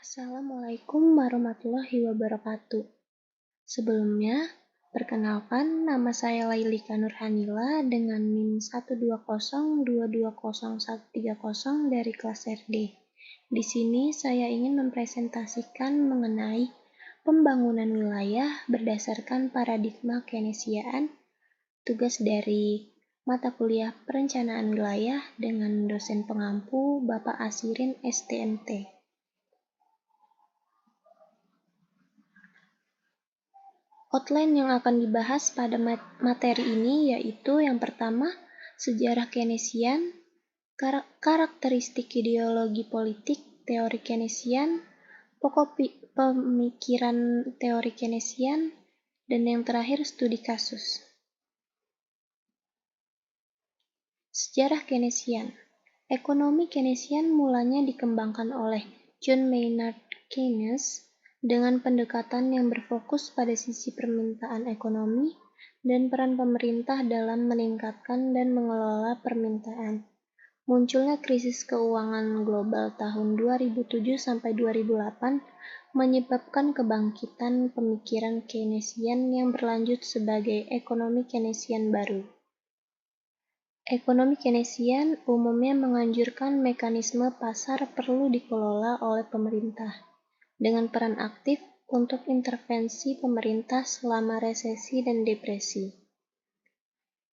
Assalamualaikum warahmatullahi wabarakatuh. Sebelumnya, perkenalkan nama saya Lailika Nurhanila dengan NIM 120220130 dari kelas RD. Di sini saya ingin mempresentasikan mengenai pembangunan wilayah berdasarkan paradigma Keynesiaan, tugas dari mata kuliah Perencanaan Wilayah dengan dosen pengampu Bapak Asirin STMT. Outline yang akan dibahas pada materi ini yaitu yang pertama, sejarah Keynesian, karakteristik ideologi politik teori Keynesian, pokok pemikiran teori Keynesian, dan yang terakhir studi kasus. Sejarah Keynesian. Ekonomi Keynesian mulanya dikembangkan oleh John Maynard Keynes dengan pendekatan yang berfokus pada sisi permintaan ekonomi dan peran pemerintah dalam meningkatkan dan mengelola permintaan. Munculnya krisis keuangan global tahun 2007-2008 menyebabkan kebangkitan pemikiran Keynesian yang berlanjut sebagai ekonomi Keynesian baru. Ekonomi Keynesian umumnya menganjurkan mekanisme pasar perlu dikelola oleh pemerintah, dengan peran aktif untuk intervensi pemerintah selama resesi dan depresi.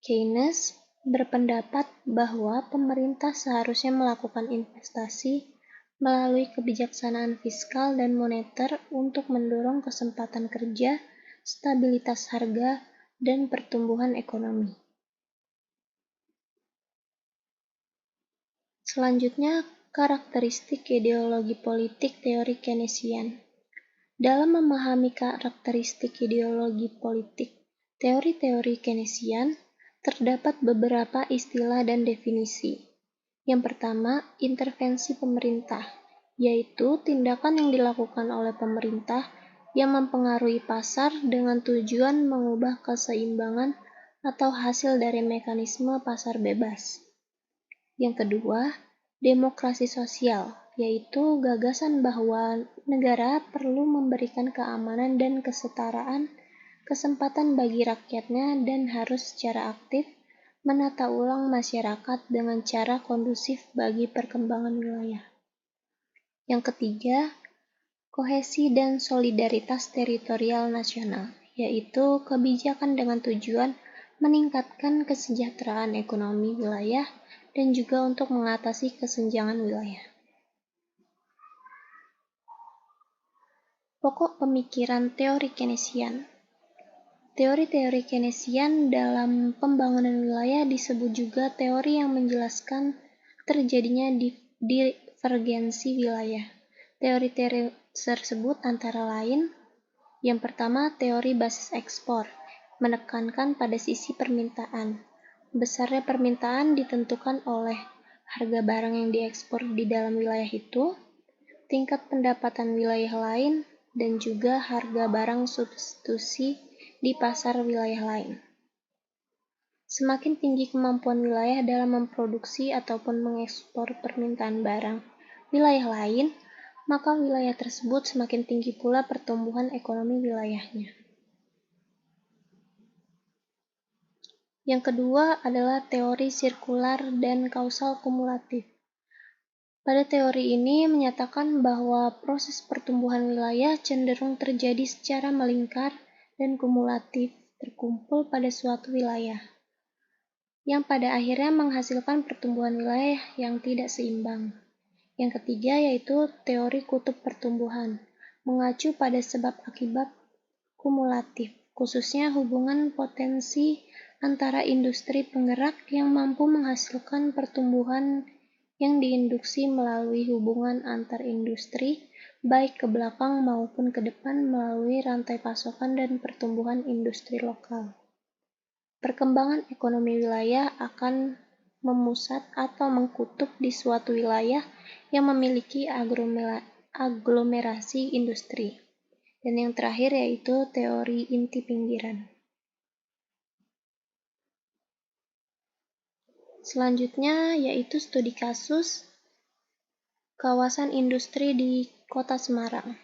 Keynes berpendapat bahwa pemerintah seharusnya melakukan investasi melalui kebijaksanaan fiskal dan moneter untuk mendorong kesempatan kerja, stabilitas harga, dan pertumbuhan ekonomi. Selanjutnya, karakteristik ideologi politik teori Keynesian. Dalam memahami karakteristik ideologi politik teori-teori Keynesian, terdapat beberapa istilah dan definisi. Yang pertama, intervensi pemerintah, yaitu tindakan yang dilakukan oleh pemerintah yang mempengaruhi pasar dengan tujuan mengubah keseimbangan atau hasil dari mekanisme pasar bebas. Yang kedua, demokrasi sosial, yaitu gagasan bahwa negara perlu memberikan keamanan dan kesetaraan kesempatan bagi rakyatnya dan harus secara aktif menata ulang masyarakat dengan cara kondusif bagi perkembangan wilayah. Yang ketiga, kohesi dan solidaritas teritorial nasional, yaitu kebijakan dengan tujuan meningkatkan kesejahteraan ekonomi wilayah dan juga untuk mengatasi kesenjangan wilayah. Pokok pemikiran teori Keynesian. Teori-teori Keynesian dalam pembangunan wilayah disebut juga teori yang menjelaskan terjadinya divergensi wilayah. Teori-teori tersebut antara lain, yang pertama teori basis ekspor, menekankan pada sisi permintaan. Besarnya permintaan ditentukan oleh harga barang yang diekspor di dalam wilayah itu, tingkat pendapatan wilayah lain, dan juga harga barang substitusi di pasar wilayah lain. Semakin tinggi kemampuan wilayah dalam memproduksi ataupun mengekspor permintaan barang wilayah lain, maka wilayah tersebut semakin tinggi pula pertumbuhan ekonomi wilayahnya. Yang kedua adalah teori sirkular dan kausal kumulatif. Pada teori ini menyatakan bahwa proses pertumbuhan wilayah cenderung terjadi secara melingkar dan kumulatif terkumpul pada suatu wilayah, yang pada akhirnya menghasilkan pertumbuhan wilayah yang tidak seimbang. Yang ketiga yaitu teori kutub pertumbuhan, mengacu pada sebab akibat kumulatif, khususnya hubungan potensi antara industri penggerak yang mampu menghasilkan pertumbuhan yang diinduksi melalui hubungan antar industri, baik ke belakang maupun ke depan melalui rantai pasokan dan pertumbuhan industri lokal. Perkembangan ekonomi wilayah akan memusat atau mengkutub di suatu wilayah yang memiliki aglomerasi industri. Dan yang terakhir yaitu teori inti pinggiran. Selanjutnya yaitu studi kasus. kawasan industri di Kota Semarang.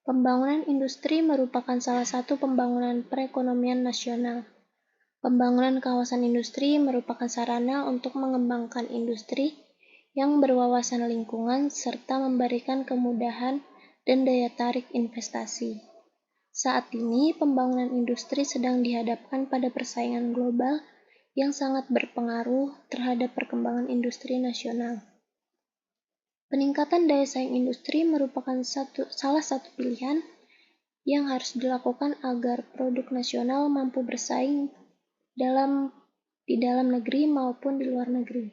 Pembangunan industri merupakan salah satu pembangunan perekonomian nasional. Pembangunan kawasan industri merupakan sarana untuk mengembangkan industri yang berwawasan lingkungan serta memberikan kemudahan dan daya tarik investasi. Saat ini, pembangunan industri sedang dihadapkan pada persaingan global yang sangat berpengaruh terhadap perkembangan industri nasional. Peningkatan daya saing industri merupakan salah satu pilihan yang harus dilakukan agar produk nasional mampu bersaing di dalam negeri maupun di luar negeri.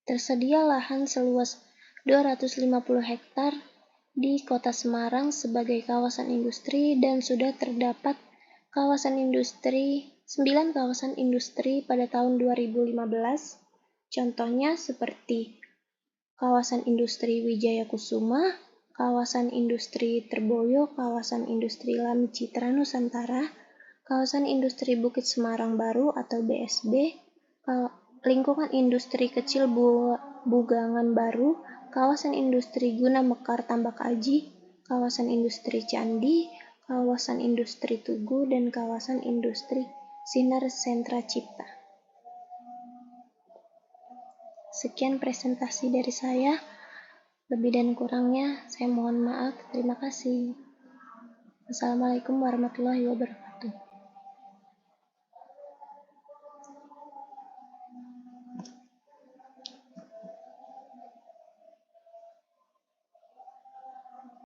Tersedia lahan seluas 250 hektar di Kota Semarang sebagai kawasan industri dan sudah terdapat 9 kawasan industri pada tahun 2015. Contohnya seperti kawasan industri Wijaya Kusuma, kawasan industri Terboyo, kawasan industri Lami Citra Nusantara, kawasan industri Bukit Semarang Baru atau BSB, lingkungan industri kecil Bugangan Baru, kawasan industri Guna Mekar Tambak Aji, kawasan industri Candi, kawasan industri Tugu, dan kawasan industri Sinar Sentra Cipta. Sekian presentasi dari saya. Lebih dan kurangnya saya mohon maaf. Terima kasih. Wassalamualaikum warahmatullahi wabarakatuh.